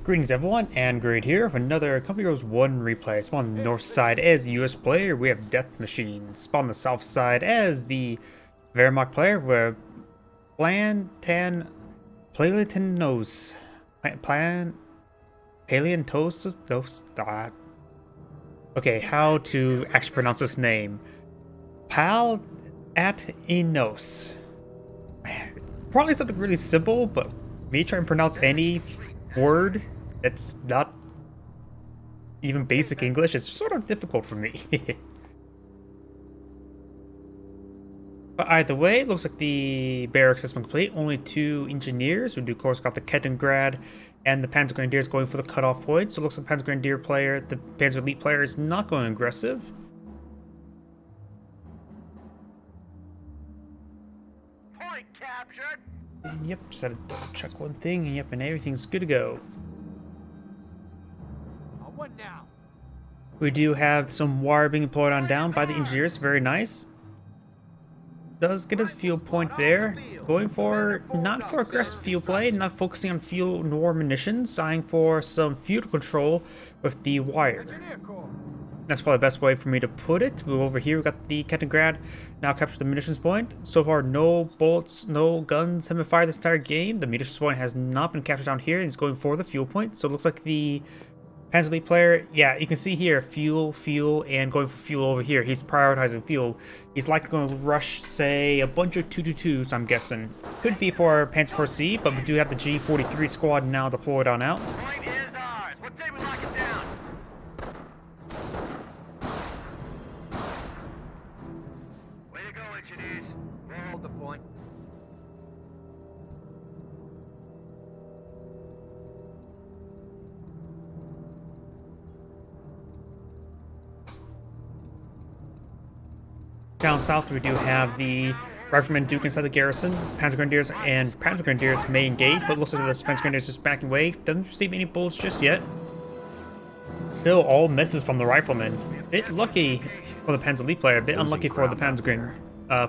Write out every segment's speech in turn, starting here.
Greetings everyone, and Great here with another Company Heroes 1 replay. Spawn on the north side as the US player, we have Death Machine. Spawn on the south side as the Wehrmacht player, we're Palatinose. Palatinose. Okay, how to actually pronounce this name? Palatinose. Probably something really simple, but me trying to pronounce any word that's not even basic English is sort of difficult for me. But either way, it looks like the barracks has been complete. Only 2 engineers. We do, of course, got the Kettengrad and the Panzer Grenadiers going for the cutoff point. So it looks like the Panzer Grenadier player, the Panzer Elite player, is not going aggressive. Point captured. And yep, just had to double check one thing, and yep, and everything's good to go. What now? We do have some wire being deployed on down by the engineers. Very nice. Does get us a fuel point there. Going for, not for aggressive fuel play, not focusing on fuel nor munitions, eyeing for some fuel control with the wire. That's probably the best way for me to put it. Move over here, we got the Kettengrad, now capture the munitions point. So far, no bullets, no guns have been fired this entire game. The munitions point has not been captured down here, and he's going for the fuel point. So it looks like the Panzer Elite player, yeah, you can see here, fuel, and going for fuel over here. He's prioritizing fuel. He's likely going to rush, say, a bunch of 222s, I'm guessing. Could be for Panzer 4C, but we do have the G43 squad now deployed on out. Point is ours. What day we lock it down? Way to go, engineers. We'll hold the point. Down south, we do have the Riflemen Duke inside the garrison. Panzer Grenadiers and Panzer Grenadiers may engage, but it looks like the Panzer Grenadiers just backing away. Doesn't receive any bullets just yet. Still all misses from the Riflemen. A bit lucky for the Panzer Elite player, a bit unlucky for the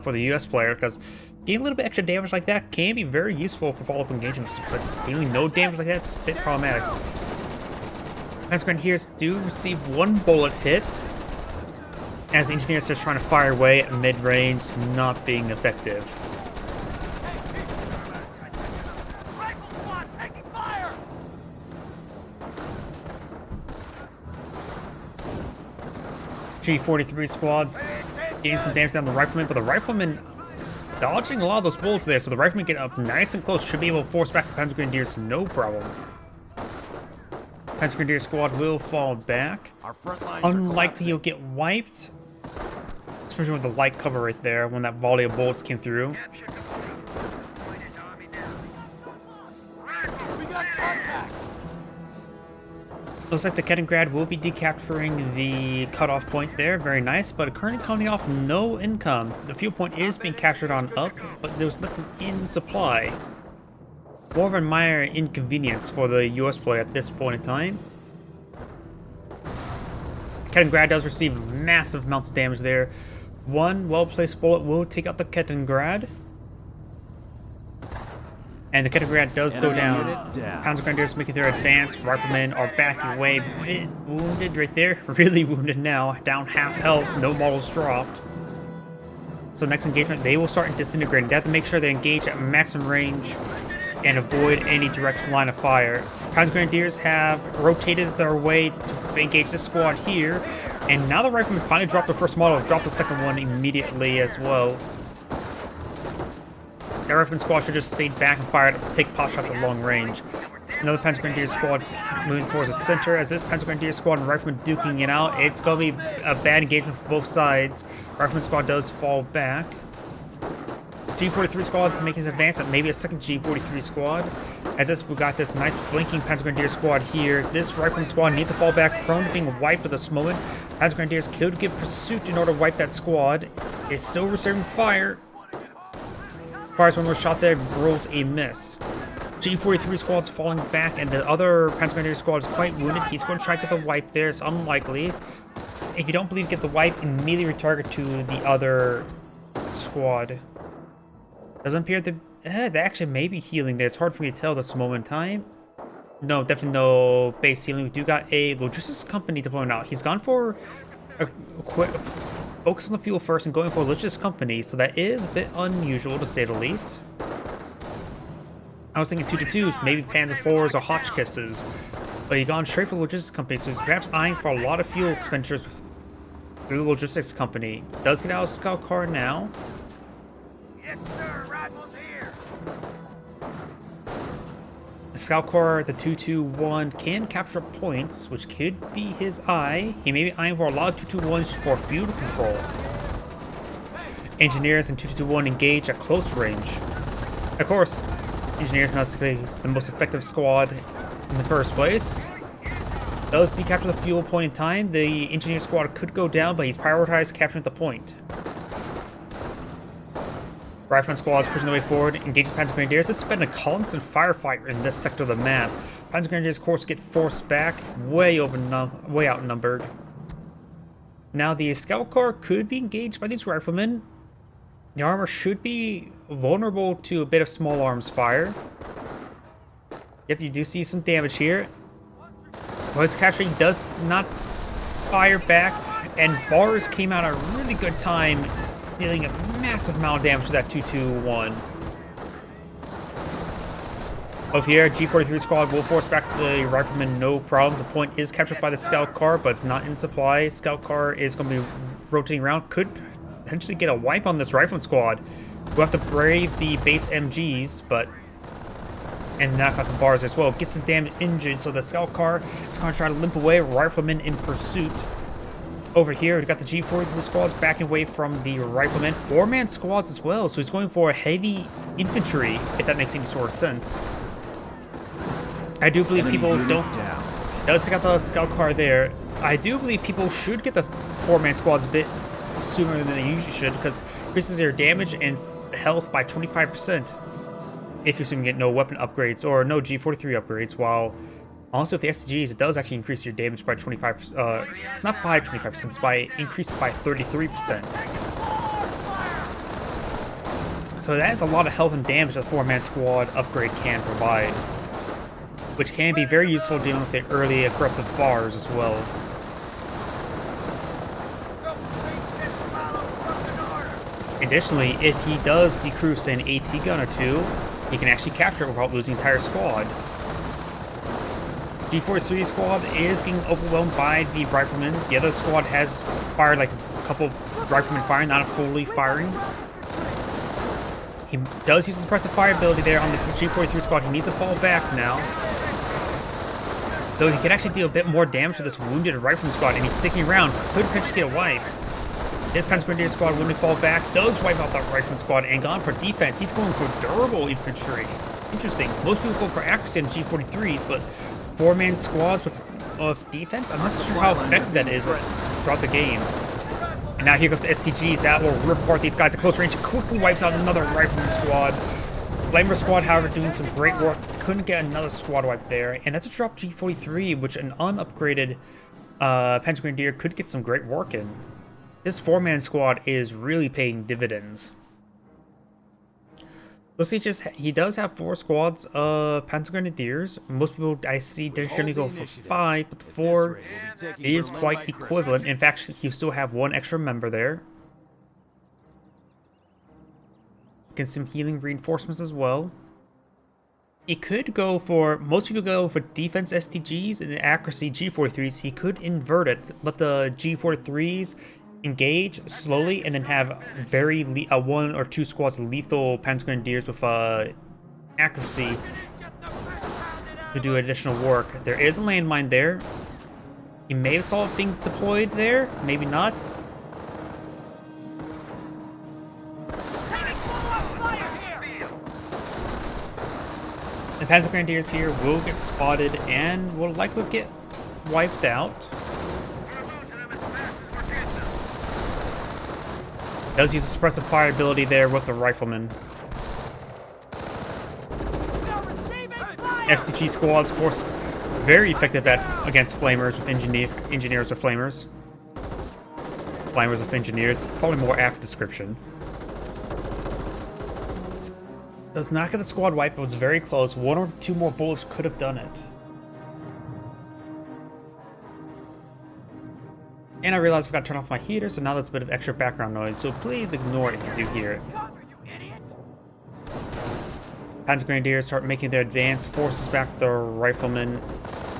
for the US player, because getting a little bit extra damage like that can be very useful for follow-up engagements, but dealing no damage like that's a bit problematic. Panzer Grenadiers do receive 1 bullet hit, as the engineers just trying to fire away at mid-range, not being effective. Rifle squad taking fire! G43 squads getting some damage down the Riflemen, but the Riflemen dodging a lot of those bullets there, so the Riflemen get up nice and close, should be able to force back the Panzer Grenadiers, no problem. Panzer Grenadier squad will fall back. Unlikely you'll get wiped, especially with the light cover right there when that volley of bullets came through. We got contact. Looks like the Kettengrad will be decapturing the cutoff point there. Very nice, but currently coming off no income. The fuel point is being captured on up, but there's nothing in supply. More of a minor inconvenience for the US player at this point in time. Kettengrad does receive massive amounts of damage there. 1 well-placed bullet will take out the Kettengrad. And the Kettengrad does go down. Panzer Grenadiers making their advance. Riflemen are backing away. Bit wounded right there. Really wounded now. Down half health. No models dropped. So next engagement, they will start disintegrating. They have to make sure they engage at maximum range and avoid any direct line of fire. Panzer Grenadiers have rotated their way to engage this squad here, and now the Riflemen finally dropped the first model, dropped the second one immediately as well. The Rifleman squad should just stay back and fire, take pot shots at long range. Another Panzer Grenadier squad moving towards the center. As this Panzer Grenadier squad and Rifleman duking it out, it's going to be a bad engagement for both sides. Rifleman squad does fall back. G43 squad making his advance at maybe a second G43 squad. As this, we got this nice flanking Panzer Grenadier squad here. This Rifleman squad needs to fall back, prone to being wiped at this moment. Panzer Grenadiers could give pursuit in order to wipe that squad. It's still reserving fire. Fires one more shot there, rolls a miss. G43 squad's falling back, and the other Panzer Grenadier squad is quite wounded. He's going to try to get the wipe there. It's unlikely. If you don't believe get the wipe, immediately retarget to the other squad. Doesn't appear to... they actually may be healing there. It's hard for me to tell this moment in time. No, definitely no base healing. We do got a logistics company deployment out. He's gone for a quick focus on the fuel first and going for a logistics company, so that is a bit unusual to say the least. I was thinking 2-2s, maybe Panzer 4s or Hotchkisses, but he gone straight for logistics company, so he's perhaps eyeing for a lot of fuel expenditures through the logistics company. Does get out of scout car now. Yes, sir. Rifles here. The scout car, the 2-2-1, can capture points, which could be his eye. He may be eyeing for a lot of 2-2-1s for fuel control. Engineers and 2-2-1 engage at close range. Of course, engineers not the most effective squad in the first place. Does he capture the fuel point in time? The engineer squad could go down, but he's prioritized capturing the point. Rifleman squad is pushing their way forward, engage the Panzer Grenadiers. It's been a constant firefight in this sector of the map. Panzer Grenadiers, of course, get forced back, way outnumbered. Now, the scout car could be engaged by these riflemen. The armor should be vulnerable to a bit of small arms fire. Yep, you do see some damage here. Was capturing, does not fire back, and bars came out at a really good time, dealing a massive amount of damage to that 2-2-1. Over here, G43 squad will force back the rifleman, no problem. The point is captured by the scout car, but it's not in supply. Scout car is going to be rotating around, could potentially get a wipe on this rifleman squad. We'll have to brave the base MGs, but and knock out some bars as well. Get some damage injured, so the scout car is going to try to limp away. Riflemen in pursuit. Over here, we've got the G43 squads backing away from the riflemen. 4-man squads as well, so he's going for heavy infantry, if that makes any sort of sense. I do believe people don't... Does take out the scout car there. I do believe people should get the 4-man squads a bit sooner than they usually should, because it increases their damage and health by 25%. If you assume you get no weapon upgrades or no G43 upgrades, while also with the STGs, it does actually increase your damage by 25%. It's not by 25%, it's by increased by 33%. So that is a lot of health and damage that 4-man squad upgrade can provide, which can be very useful dealing with the early aggressive bars as well. Additionally, if he does decrease an AT gun or two, he can actually capture it without losing the entire squad. G43 squad is getting overwhelmed by the riflemen. The other squad has fired like a couple riflemen firing, not fully firing. He does use his suppressive fire ability there on the G43 squad. He needs to fall back now. Though he can actually deal a bit more damage to this wounded rifleman squad, and he's sticking around. Could potentially get a wipe. His Panzer Grenadier squad, when we fall back, does wipe out that rifleman squad and gone for defense. He's going for durable infantry. Interesting. Most people go for accuracy on G43s, but 4-man squads with defense, I'm not so sure how effective that is throughout the game. And now here comes the STGs. That will rip apart these guys at close range. It quickly wipes out another rifleman squad. Flamer squad, however, doing some great work. Couldn't get another squad wipe there. And that's a drop G43, which an unupgraded Panzer Grenadier could get some great work in. This 4-man squad is really paying dividends. Looks like he does have 4 squads of Panzer Grenadiers. Most people I see generally go for 5, but the 4 is quite equivalent. In fact, you still have 1 extra member there. Get some healing reinforcements as well. He could go for, most people go for defense STGs and accuracy G43s. He could invert it, let the G43s engage slowly, and then have very 1 or 2 squads of lethal Panzer Grenadiers with accuracy to do additional work. There is a landmine there. He may have saw it being deployed there, maybe not. The Panzer Grenadiers here will get spotted and will likely get wiped out. Does use a suppressive fire ability there with the rifleman. STG squads, of course, very effective against flamers with engineers with flamers. Flamers with engineers, probably more apt description. Does not get the squad wipe, but was very close. 1 or 2 more bullets could have done it. And I realized I forgot to turn off my heater, so now that's a bit of extra background noise, so please ignore it if you do hear it. Panzer Grenadiers start making their advance, forces back the riflemen.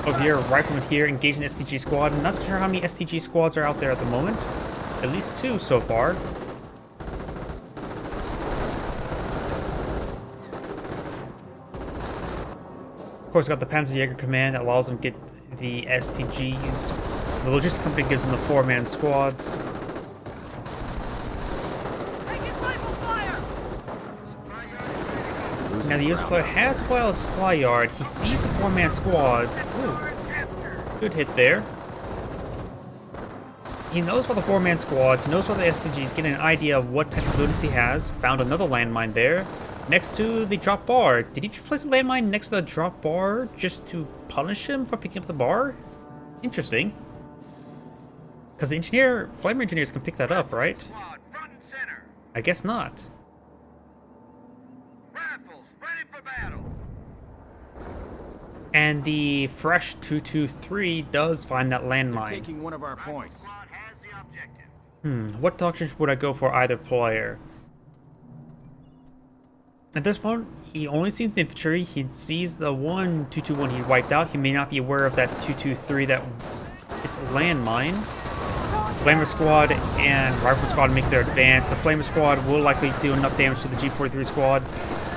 Over here, riflemen here, engaging STG squad. I'm not sure how many STG squads are out there at the moment. At least 2 so far. Of course, got the Panzerjäger command that allows them to get the STGs. The logistics company gives them the 4-man squads. Now the US player has a while supply yard. He sees a 4-man squad. Ooh, good hit there. He knows about the 4-man squads. He knows about the STGs. Getting an idea of what type of buildings he has. Found another landmine there, next to the drop bar. Did he just place a landmine next to the drop bar just to punish him for picking up the bar? Interesting. Because the flamer engineers can pick that up, right? I guess not. And the fresh 223 does find that landmine. Taking one of our points. What doctrines would I go for either player? At this point, he only sees the infantry. He sees the 221 he wiped out. He may not be aware of that 223 that hit the landmine. Flamer squad and rifle squad make their advance. The Flamer squad will likely do enough damage to the G43 squad.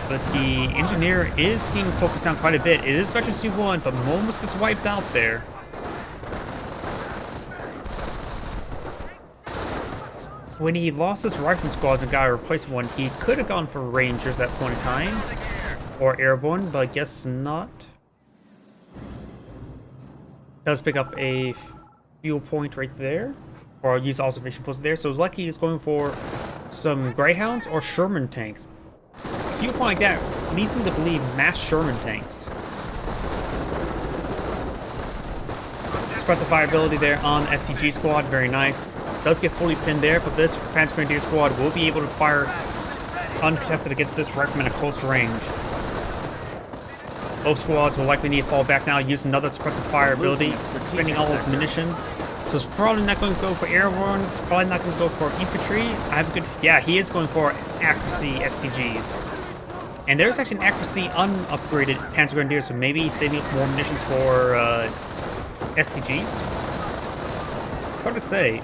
But the engineer is being focused on quite a bit. It is Veteran C1, but almost gets wiped out there. When he lost his rifle squads and got a replacement one, he could have gone for Rangers at that point in time. Or Airborne, but I guess not. Does pick up a fuel point right there. Or use observation post there. So it's likely he's going for some Greyhounds or Sherman tanks. A fuel point like that leads me to believe mass Sherman tanks. Suppressive fire ability there on STG squad, very nice. Does get fully pinned there, but this Panzer Grenadier squad will be able to fire uncontested against this rifleman at close range. Both squads will likely need to fall back now, use another suppressive fire ability, spending all those munitions. So it's probably not going to go for airborne, it's probably not going to go for infantry. I have a good, yeah, he is going for accuracy STGs. And there's actually an accuracy unupgraded Panzer Grenadier, so maybe saving up more munitions for STGs. It's hard to say.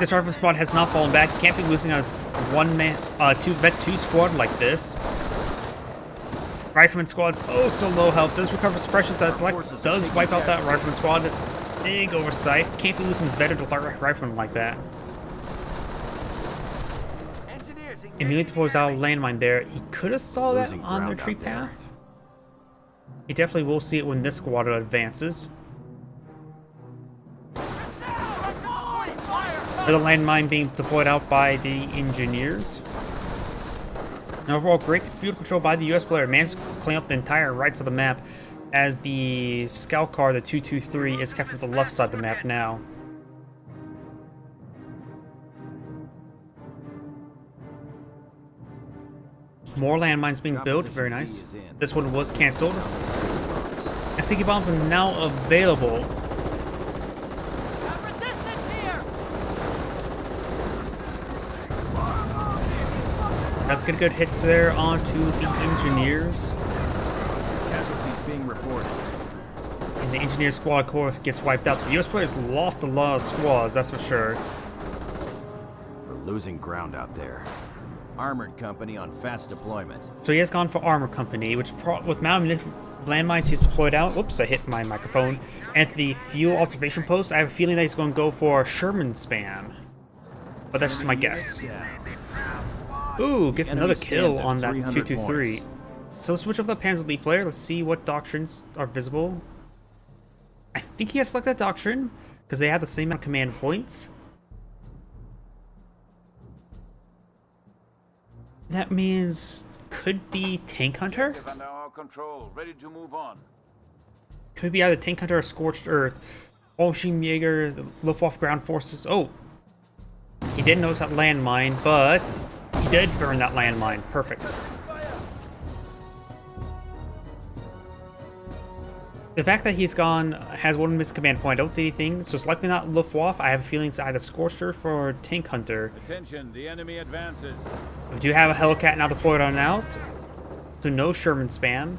This rifle squad has not fallen back. You can't be losing a Vet 2 squad like this. Rifleman squad's oh so low health. Does recover suppressions that select. Does wipe out that rifleman squad. Big oversight. Can't be losing vetted rifleman like that. Immediately deploys out a landmine there. He could have saw that on their tree path. He definitely will see it when this squad advances. The landmine being deployed out by the engineers. And overall, great field control by the US player. Managed to clean up the entire right side of the map as the scout car, the 223, is kept at the left side of the map now. More landmines being built, very nice. This one was cancelled. And sticky bombs are now available. Let's get a good hit there onto the engineers. Casualties being reported. And the engineer squad core gets wiped out. The US players lost a lot of squads, that's for sure. We're losing ground out there. Armored company on fast deployment. So he has gone for armor company, which with amount of landmines he's deployed out. Oops, I hit my microphone. And the fuel observation post, I have a feeling that he's going to go for Sherman spam. But that's just my guess. Ooh, gets another kill on that 223. So let's switch over the Panzer Lead player. Let's see what doctrines are visible. I think he has selected that doctrine because they have the same amount of command points. That means could be Tank Hunter. Under our control, ready to move on. Could be either Tank Hunter or Scorched Earth. Jäger, the Luftwaffe ground forces. Oh, he didn't notice that landmine, but he did burn that landmine. Perfect. The fact that he's gone has one missed command point. I don't see anything, so it's likely not Luftwaffe. I have a feeling it's either Scorcher or Tank Hunter. Attention, the enemy advances. We do have a Hellcat now deployed on out, so no Sherman spam.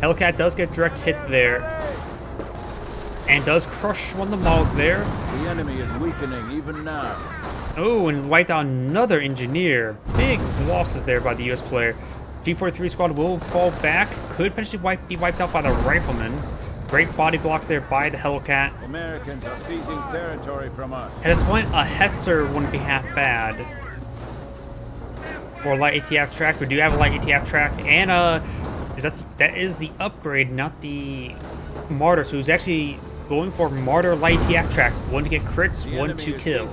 Hellcat does get direct hit there, and does crush one of the models there. The enemy is weakening even now. Oh, and wiped out another engineer. Big losses there by the US player. G43 squad will fall back. Could potentially be wiped out by the riflemen. Great body blocks there by the Hellcat. Americans are seizing territory from us. At this point, a Hetzer wouldn't be half bad. For light ATF track, we do have a light ATF track, and that is the upgrade, not the Martyr. So he's actually going for Martyr light ATF track. One to get crits, one to kill.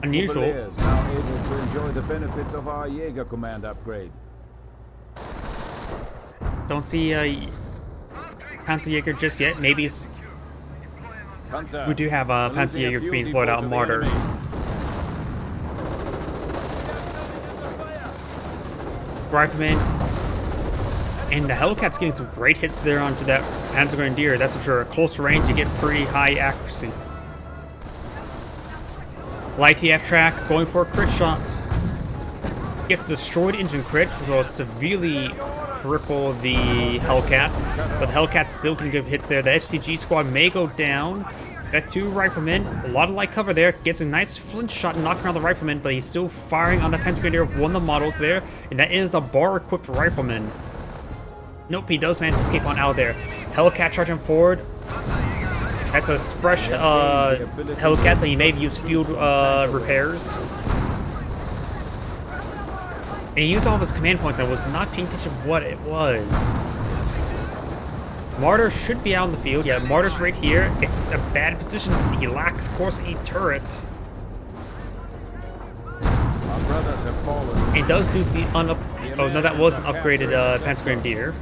Unusual. Is now able to enjoy the benefits of our Jaeger command upgrade. Don't see Panzer Jaeger just yet. Maybe Panzer, we do have a Panzer Jaeger being deployed out in Martyr. Rifleman. And the Hellcat's getting some great hits there onto that Panzer Grenadier. That's for sure. Close range, you get pretty high accuracy. Light TF track going for a crit shot. Gets the destroyed engine crit, which will severely cripple the Hellcat. But the Hellcat still can give hits there. The HCG squad may go down. Got two riflemen. A lot of light cover there. Gets a nice flint shot knocking around the rifleman, but he's still firing on the Panzer Grenadier of one of the models there. And that is a bar-equipped rifleman. Nope, he does manage to escape on out there. Hellcat charging forward. That's a fresh Hellcat that he may have used field repairs. And he used all of his command points. I was not paying attention to what it was. Martyr should be out in the field. Yeah, Martyr's right here. It's a bad position. He lacks, of course, a turret. Our brothers have fallen. And does lose the oh no, that was an upgraded Panzer Grenadier.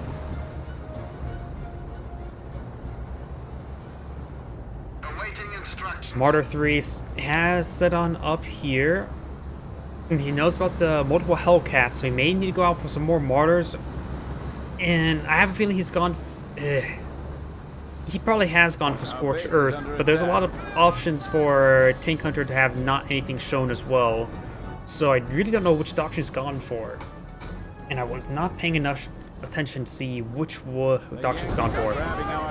Martyr 3 has set on up here. And he knows about the multiple Hellcats, so he may need to go out for some more Martyrs. And I have a feeling he's gone... he probably has gone for Scorched Earth, but there's a lot of options for Tank Hunter to have not anything shown as well. So I really don't know which option he's gone for. And I was not paying enough attention to see which doctor he's gone for.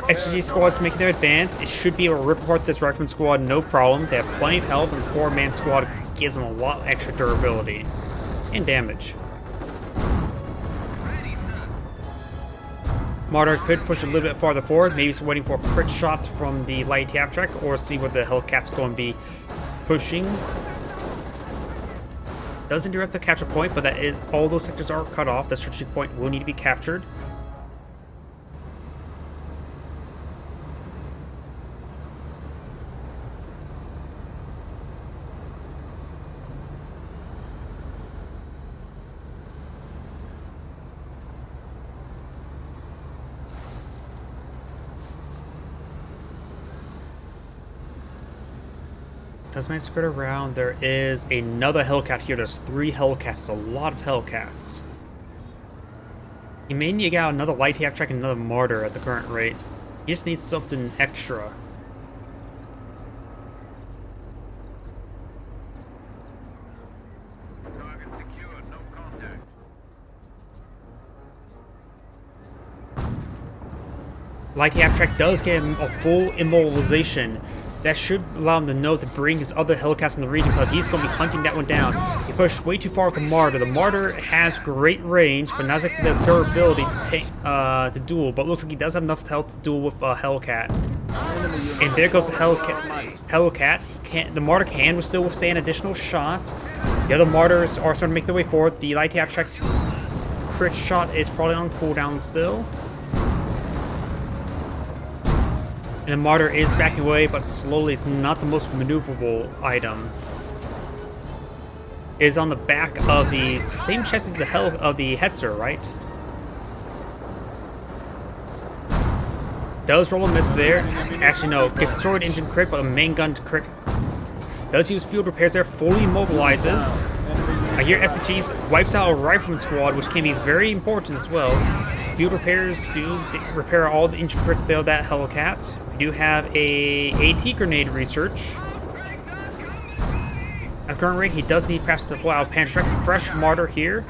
XG squad's making their advance. It should be able to rip apart this rifleman squad, no problem. They have plenty of health, and 4-man squad gives them a lot extra durability and damage. Martyr could push a little bit farther forward. Maybe he's waiting for a crit shot from the light TAF track, or see what the Hellcat's going to be pushing. Doesn't direct the capture point, but that is, all those sectors are cut off. The strategic point will need to be captured. Does man spread around? There is another Hellcat here. There's 3 Hellcats. A lot of Hellcats. He may need to get out another light TAF track and another Martyr at the current rate. He just needs something extra. Target secured, no contact. Light TAF track does get him a full immobilization. That should allow him to know to bring his other Hellcats in the region, because he's going to be hunting that one down. He pushed way too far with the Martyr. The Martyr has great range, but not exactly the durability to take to duel. But looks like he does have enough health to duel with Hellcat. And there goes the Hellcat. The Martyr can still withstand an additional shot. The other Martyrs are starting to make their way forward. The light TAF track's crit shot is probably on cooldown still. And the Martyr is backing away, but slowly. It's not the most maneuverable item. It is on the back of the same chassis as the Hetzer, right? Does roll a miss there. Actually, no. Gets destroyed engine crit, but a main gun to crit. Does use field repairs there. Fully mobilizes. I hear SMGs wipes out a rifleman squad, which can be very important as well. Field repairs do repair all the injured crits there, that Hellcat. We do have a AT grenade research. At current rate, he does need perhaps to pull out Panzer. Fresh Martyr here.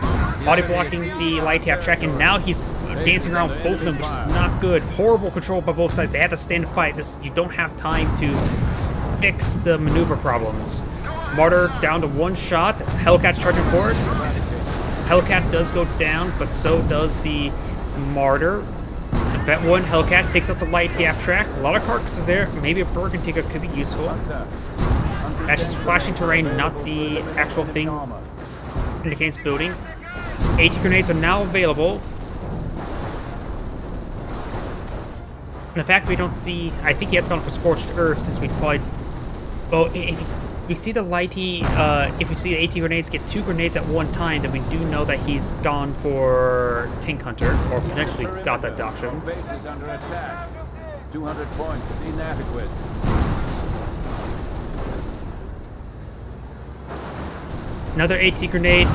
Body blocking the light tap track, and now he's dancing around both of them, which is not good. Horrible control by both sides. They have to stand and fight. You don't have time to fix the maneuver problems. Martyr down to one shot. Hellcat's charging forward. Hellcat does go down, but so does the Martyr. That one Hellcat takes up the light tap track. A lot of carcasses there. Maybe a Bergentica could be useful. That's just flashing terrain, not the actual thing indicates building. AT grenades are now available. And the fact we don't see, I think he has gone for Scorched Earth since we probably, well, if we see the lighty, if we see the AT grenades get 2 grenades at one time, then we do know that he's gone for Tank Hunter, or potentially got that doctrine. Base is under attack. 200 points is inadequate. Another AT grenade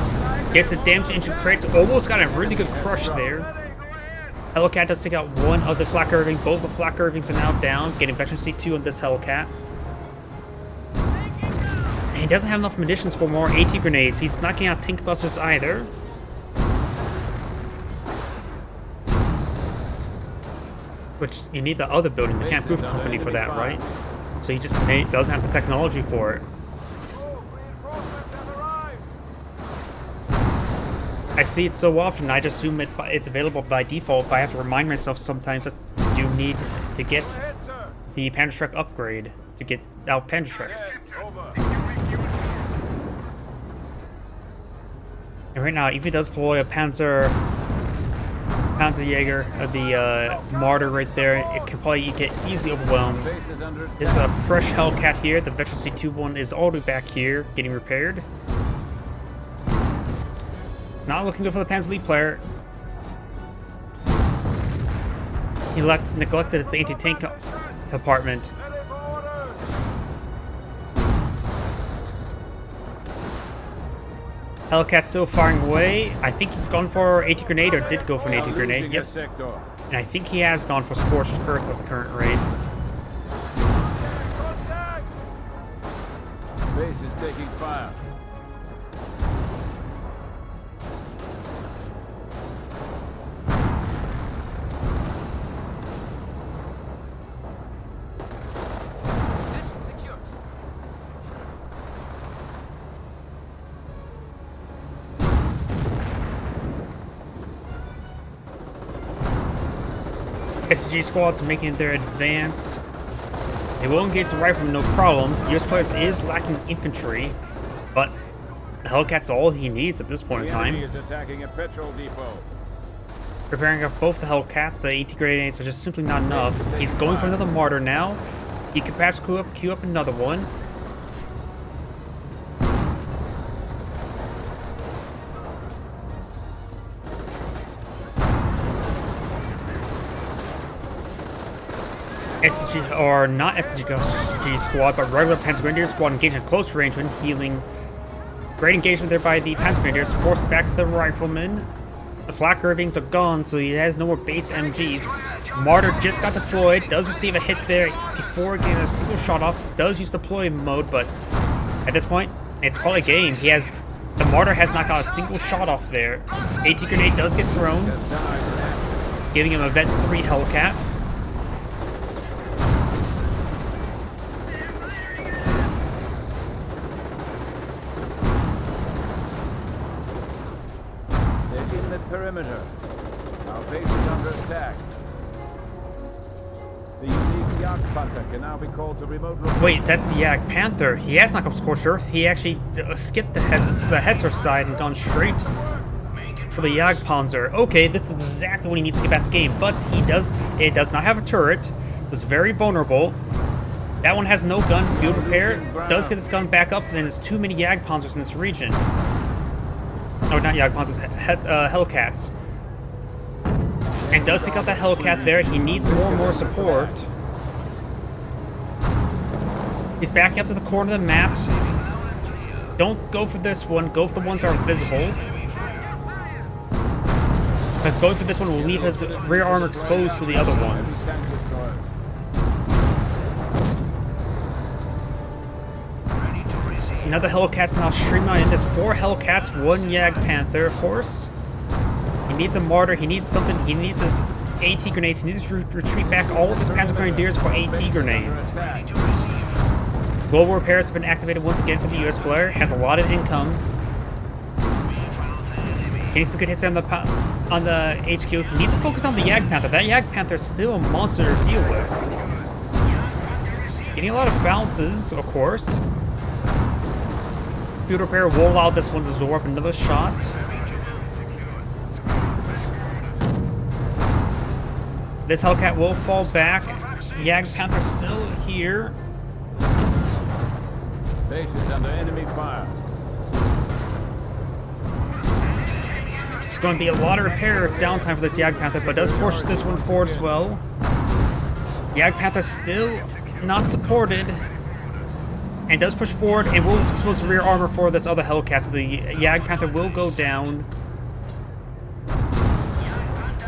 gets a damage engine crit. Almost got a really good crush there. Hellcat does take out one of the Flak Irving. Both the Flak Irvings are now down, getting Veteran C2 on this Hellcat. And he doesn't have enough munitions for more AT grenades. He's not getting out tank busters either. Which, you need the other building, the Camp Proof Company for that, right? So he just doesn't have the technology for it. I see it so often, I just assume it's available by default, but I have to remind myself sometimes that you need to get the Panzer upgrade to get out Panzer. And right now, if he does deploy a Panzerjäger, the Martyr right there, it can probably get easily overwhelmed. This is a fresh Hellcat here. The Veteran C2 one is all the way back here, getting repaired. It's not looking good for the Panzer Lead player. He neglected its anti-tank department. Hellcat's still firing away. I think he's gone for AT grenade, or did go for an AT grenade. Yep. And I think he has gone for Scorched Earth at the current rate. Base is taking fire. SG squads are making their advance. They will engage the rifleman, no problem. US players is lacking infantry, but the Hellcat's all he needs at this point in time. The enemy is attacking a petrol depot. Preparing up both the Hellcats, the AT grenades are just simply not enough. He's going for another Martyr now. He could perhaps queue up another one. SG, or not SG squad, but regular Panzer Grenadier squad engaged at close range when healing. Great engagement there by the Panzer Grenadiers, forced back the Riflemen. The Flak Irvings are gone, so he has no more base MGs. Martyr just got deployed, does receive a hit there before getting a single shot off, does use deploy mode, but at this point, it's probably game. The Martyr has not got a single shot off there. AT grenade does get thrown, giving him a Vet 3 Hellcat. Perimeter. Our base is under attack. The unique Jagdpanther can now be called to remote location. Wait, that's the Jagdpanther. He has not gone Scorched Earth. He actually skipped the Hetzer side and gone straight for the Jagdpanzer. Okay, this is exactly what he needs to get back the game, but it does not have a turret, so it's very vulnerable. That one has no gun, field repair, does get his gun back up, and there's too many Jagdpanzers in this region. No, not Jagdpanzers, Hellcats. And does take out that Hellcat there. He needs more and more support. He's backing up to the corner of the map. don't go for this one. Go for the ones that are visible. Because going for this one will leave his rear armor exposed to the other ones. Another Hellcat's now streamlined in. There's 4 Hellcats, 1 Yag Panther, of course. He needs a Martyr, he needs something, he needs his AT grenades, he needs to retreat back all of his Panzer Grenadiers for AT grenades. Global repairs have been activated once again for the US player, has a lot of income. Getting some good hits on the HQ. He needs to focus on the Yag Panther. That Yag Panther is still a monster to deal with. Getting a lot of bounces, of course. Field repair will allow this one to absorb another shot. This Hellcat will fall back. Yag Panther still here. Base is under enemy fire. It's going to be a lot of repair downtime for this Yag Panther, but does push this one forward as well. Yag Panther still not supported. And does push forward and will expose the rear armor for this other Hellcat, so the Yag Panther will go down.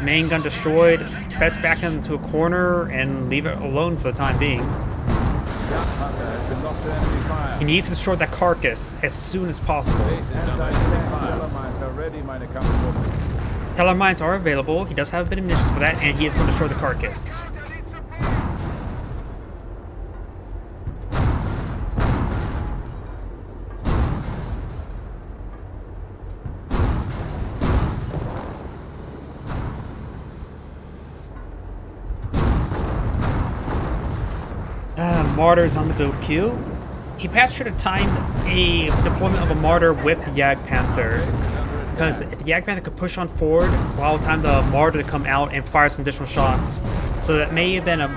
Main gun destroyed. Best back into a corner and leave it alone for the time being. He needs to destroy that carcass as soon as possible. Teller mines are available. He does have a bit of munitions for that, and he is going to destroy the carcass. Martyrs on the build queue. He perhaps should have timed a deployment of a Martyr with the Yag Panther, because if the Yag Panther could push on forward while time the Martyr to come out and fire some additional shots, so that may have been a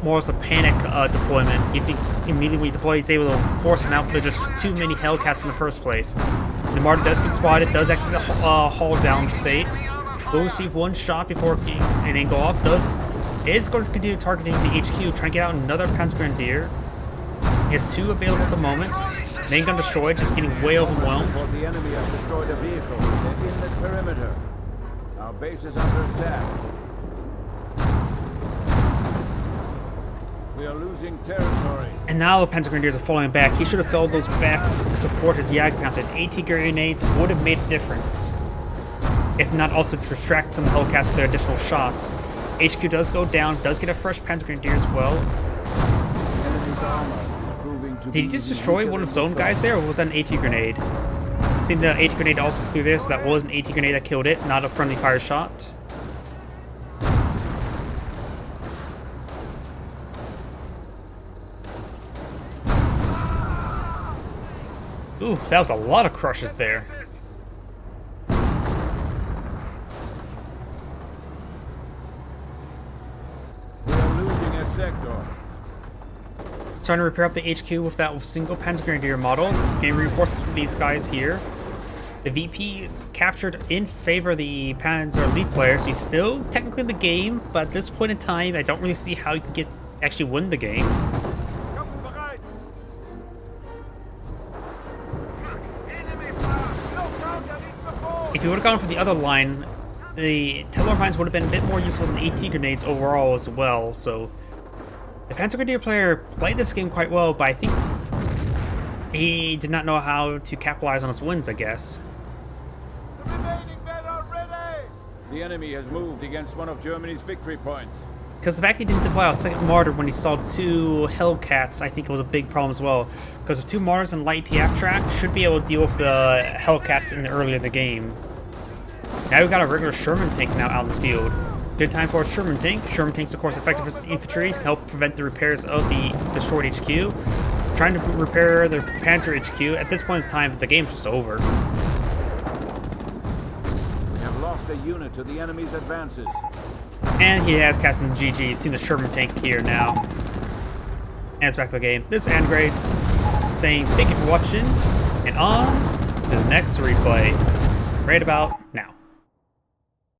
more of a panic deployment. You think immediately when you deploy, he's able to force him out, but there's just too many Hellcats in the first place. The Martyr does get spotted, does activate the hull down state, will receive 1 shot before getting an angle off, is going to continue targeting the HQ, trying to get out another Panzer Grenadier. He has 2 available at the moment. Main gun destroyed, just getting way overwhelmed. The enemy has destroyed a vehicle. They're in the perimeter. Our base is under attack. We are losing territory. And now the Panzer Grenadiers are falling back. He should have felled those back to support his Yag Panther. AT grenades would have made a difference, if not also to distract some Hellcats with their additional shots. HQ does go down, does get a fresh Panzer Grenadier as well. Did he just destroy one of his own guys there, or was that an AT grenade? Seeing the AT grenade also flew there, so that was an AT grenade that killed it, not a friendly fire shot. Ooh, that was a lot of crushes there. Trying to repair up the HQ with that single Panzer Grenadier model. Getting reinforcements for these guys here. The VP is captured in favor of the Panzer Elite players. He's still technically in the game, but at this point in time, I don't really see how he can actually win the game. If you would have gone for the other line, the Teller mines would have been a bit more useful than AT grenades overall as well, so the Panzer Grenadier player played this game quite well, but I think he did not know how to capitalize on his wins, I guess. The remaining men are ready! The enemy has moved against one of Germany's victory points. Because the fact he didn't deploy a second Martyr when he saw 2 Hellcats, I think it was a big problem as well. Because with 2 Martyrs and light TF track, should be able to deal with the Hellcats earlier in the game. Now we've got a regular Sherman tank now out in the field. Good time for a Sherman tank. Sherman tanks, of course, effective as infantry to help prevent the repairs of the destroyed HQ. Trying to repair the Panzer HQ. At this point in time, the game's just over. We have lost a unit to the enemy's advances. And he has cast in the GG. Seen the Sherman tank here now. And it's back to the game. This is Angrade saying thank you for watching, and on to the next replay. Right about